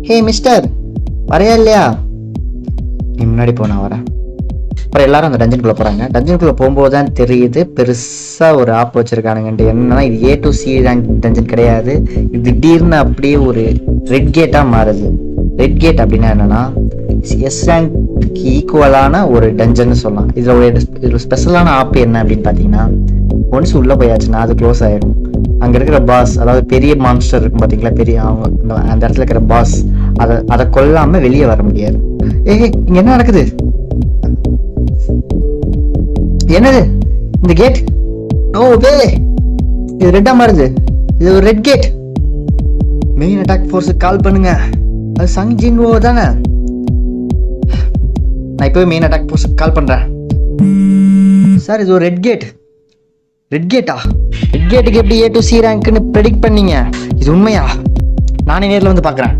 ஹே mister, வரையா இல்லையா? நீ முன்னாடி போ, நான் வரேன். அப்புறம் எல்லாரும் அந்த டஞ்சனுக்குள்ளே போகிறாங்க. டஞ்சனுக்குள்ளே போகும்போது தான் தெரியுது பெருசாக ஒரு ஆப் வச்சுருக்கானுங்கன்ட்டு. என்னன்னா இது A to C rank dungeon கிடையாது. இது திடீர்னு அப்படியே ஒரு ரெட் கேட்டாக மாறுது. ரெட் கேட் அப்படின்னா என்னன்னா எஸ் ரேங்க்கு ஈக்குவலான ஒரு டஞ்சன்னு சொல்லலாம். இதில் ஸ்பெஷலான ஆப் என்ன அப்படின்னு பார்த்தீங்கன்னா, ஒன்ஸ் உள்ளே போயாச்சுன்னா அது க்ளோஸ் ஆகிடும். அங்கே இருக்கிற பாஸ், அதாவது பெரிய மான்ஸ்டர் இருக்கும் பார்த்தீங்களா, பெரிய அவங்க அந்த இடத்துல இருக்கிற பாஸ், அதை கொல்லாமல் வெளியே வர முடியாது. இங்கே என்ன நடக்குது? என்னது இந்த கேட்? ஓ வே, இது ரெட்டா மாறுது. இது ஒரு ரெட் கேட். மெயின் அட்டாக் ஃபோர்ஸுக்கு கால் பண்ணுங்க. அது சங் ஜின்வோ தானே? நான் இப்போவே மெயின் அட்டாக் ஃபோர்ஸுக்கு கால் பண்ணுறேன். சார், இது ஒரு ரெட் கேட். ரெட் கேட்டா? ரெட் கேட்டுக்கு எப்படி A to C ரேங்க்னு ப்ரெடிக்ட் பண்ணீங்க? இது உண்மையா? நானே நேரில் வந்து பார்க்குறேன்.